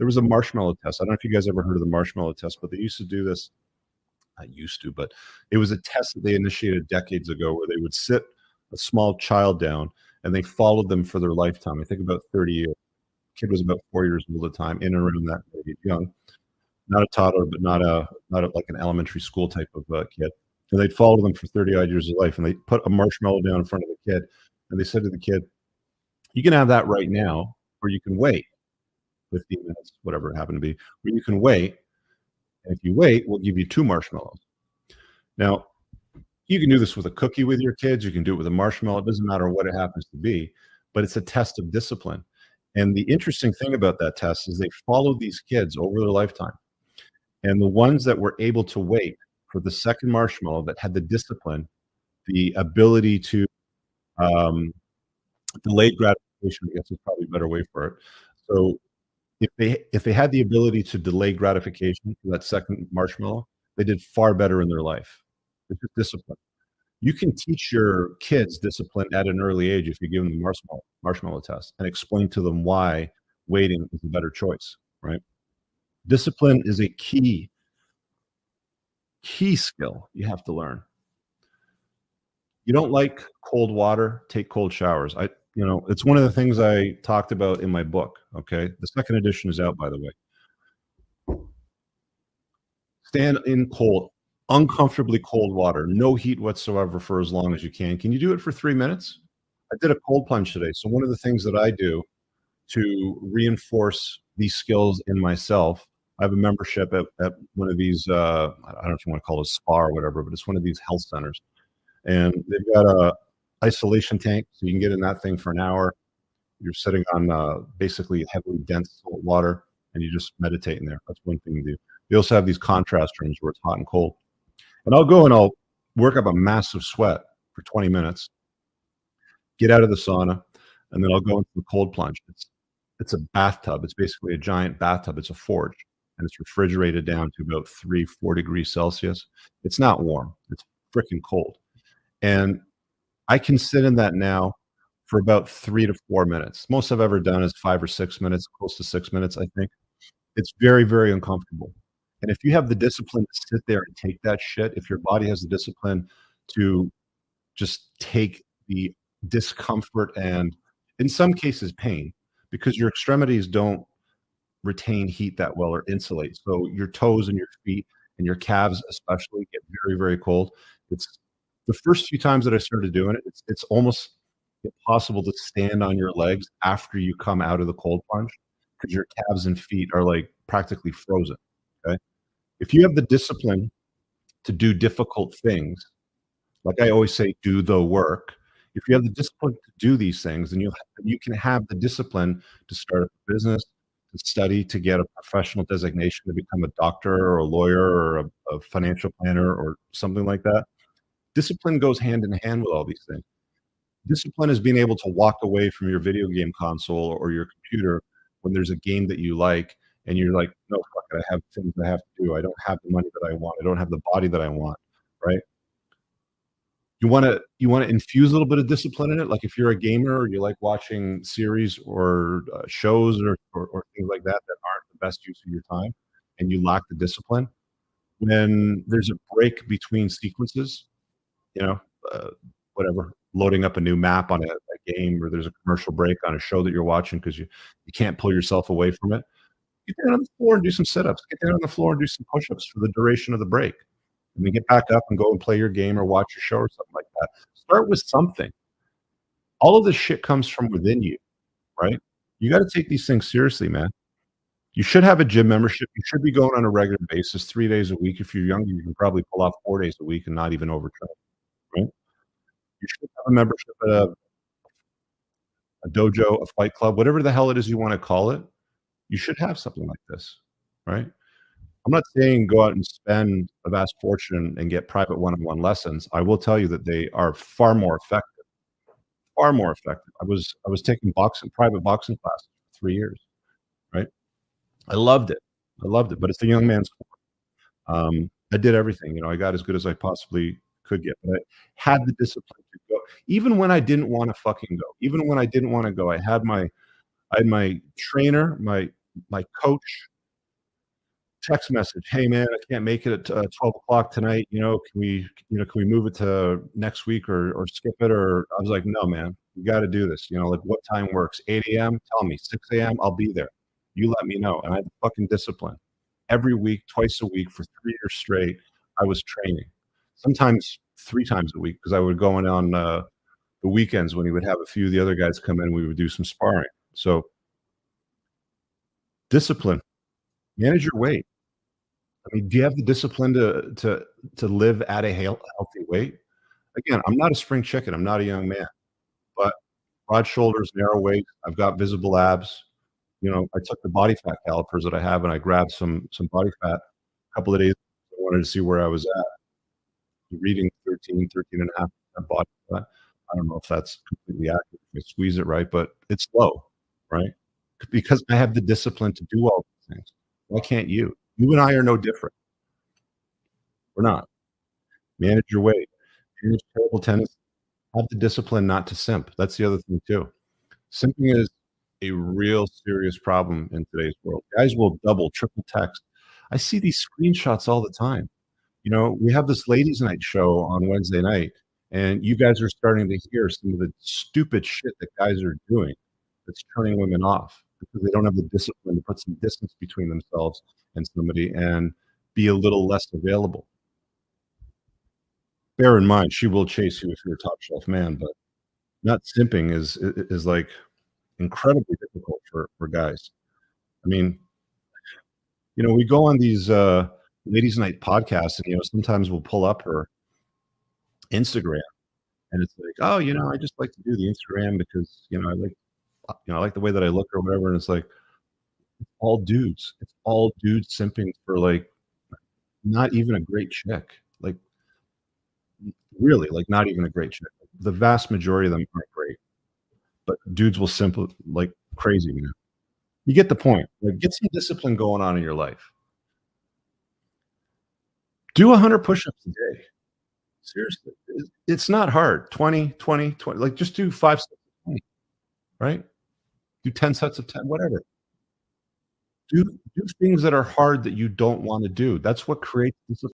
there was a marshmallow test. I don't know if you guys ever heard of the marshmallow test, but they used to do this. I used to, but it was a test that they initiated decades ago where they would sit a small child down and they followed them for their lifetime. I think about 30 years. Kid was about 4 years old at the time, in and around that age, young, not a toddler, but not like an elementary school type of kid. And they'd follow them for 30 odd years of life, and they put a marshmallow down in front of the kid, and they said to the kid, "You can have that right now, or you can wait 15 minutes, whatever it happened to be, or you can wait. And if you wait, we'll give you 2 marshmallows." Now, you can do this with a cookie with your kids. You can do it with a marshmallow. It doesn't matter what it happens to be, but it's a test of discipline. And the interesting thing about that test is they followed these kids over their lifetime. And the ones that were able to wait for the second marshmallow, that had the discipline, the ability to delayed gratification, I guess is probably a better way for it. So if they had the ability to delay gratification for that second marshmallow, they did far better in their life. It's just discipline. You can teach your kids discipline at an early age if you give them the marshmallow test and explain to them why waiting is a better choice, right? Discipline is a key skill you have to learn. You don't like cold water, take cold showers. It's one of the things I talked about in my book, okay? The second edition is out, by the way. Stand in cold, uncomfortably cold water, no heat whatsoever for as long as you can. Can you do it for 3 minutes? I did a cold plunge today. So one of the things that I do to reinforce these skills in myself, I have a membership at one of these, I don't know if you want to call it a spa or whatever, but it's one of these health centers. And they've got a isolation tank, so you can get in that thing for an hour. You're sitting on basically heavily dense salt water, and you just meditate in there. That's one thing to do. They also have these contrast rooms where it's hot and cold. And I'll go and I'll work up a massive sweat for 20 minutes, get out of the sauna, and then I'll go into the cold plunge. It's a bathtub. It's basically a giant bathtub. It's a forge, and it's refrigerated down to about 3-4 degrees Celsius. It's not warm. It's freaking cold. And I can sit in that now for about 3 to 4 minutes. Most I've ever done is 5 or 6 minutes, close to 6 minutes, I think. It's very, very uncomfortable. And if you have the discipline to sit there and take that shit, if your body has the discipline to just take the discomfort and, in some cases, pain, because your extremities don't retain heat that well or insulate. So your toes and your feet and your calves especially get very, very cold. It's the first few times that I started doing it, it's almost impossible to stand on your legs after you come out of the cold plunge because your calves and feet are like practically frozen. Okay. If you have the discipline to do difficult things, like I always say, do the work. If you have the discipline to do these things, then you can have the discipline to start a business, to study, to get a professional designation, to become a doctor or a lawyer or a financial planner or something like that. Discipline goes hand in hand with all these things. Discipline is being able to walk away from your video game console or your computer when there's a game that you like, and you're like, no, fuck it, I have things I have to do. I don't have the money that I want. I don't have the body that I want, right? You want to infuse a little bit of discipline in it. Like if you're a gamer or you like watching series or shows or things like that aren't the best use of your time, and you lack the discipline, when there's a break between sequences, whatever, loading up a new map on a game, or there's a commercial break on a show that you're watching because you can't pull yourself away from it, get down on the floor and do some sit-ups. Get down on the floor and do some push-ups for the duration of the break. And then get back up and go and play your game or watch your show or something like that. Start with something. All of this shit comes from within you, right? You got to take these things seriously, man. You should have a gym membership. You should be going on a regular basis, 3 days a week. If you're younger, you can probably pull off 4 days a week and not even overtrain, right? You should have a membership at a dojo, a fight club, whatever the hell it is you want to call it. You should have something like this, right? I'm not saying go out and spend a vast fortune and get private one-on-one lessons. I will tell you that they are far more effective. Far more effective. I was taking private boxing classes for 3 years, right? I loved it. But it's a young man's sport. I did everything. I got as good as I possibly could get, but I had the discipline to go, even when I didn't want to fucking go. Even when I didn't want to go, I had my trainer, my My coach text message, "Hey, man, I can't make it at 12 o'clock tonight, can we move it to next week or skip it?" Or I was like, "No, man, you gotta do this." Like, "What time works? 8 AM? Tell me. 6 AM? I'll be there. You let me know." And I had the fucking discipline. Every week, twice a week for 3 years straight, I was training. Sometimes 3 times a week because I would go in on, the weekends when he would have a few of the other guys come in, we would do some sparring. So, discipline, manage your weight. I mean, do you have the discipline to live at a healthy weight? Again, I'm not a spring chicken, I'm not a young man, but broad shoulders, narrow waist, I've got visible abs. I took the body fat calipers that I have, and I grabbed some body fat a couple of days. I wanted to see where I was at. Reading 13.5% body fat. I don't know if that's completely accurate if I squeeze it right, but it's low, right? Because I have the discipline to do all these things. Why can't you? You and I are no different. We're not. Manage your weight, manage terrible tendencies, have the discipline not to simp. That's the other thing too. Simping is a real serious problem in today's world. Guys will double, triple text. I see these screenshots all the time. We have this ladies' night show on Wednesday night, and you guys are starting to hear some of the stupid shit that guys are doing that's turning women off because they don't have the discipline to put some distance between themselves and somebody and be a little less available. Bear in mind, she will chase you if you're a top shelf man, but not simping is like incredibly difficult for guys. I mean, we go on these ladies' night podcasts, and sometimes we'll pull up her Instagram, and it's like, oh, I just like to do the Instagram because I like the way that I look or whatever, and it's like all dudes. It's all dudes simping for like not even a great chick. Like really, like not even a great chick. The vast majority of them aren't great, but dudes will simp like crazy, man. You get the point. Like, get some discipline going on in your life. Do 100 push-ups a day. Seriously. It's not hard. 20, 20, 20. Like, just do 5 sets of 20, right? Do 10 sets of 10, whatever. Do things that are hard that you don't wanna do. That's what creates discipline.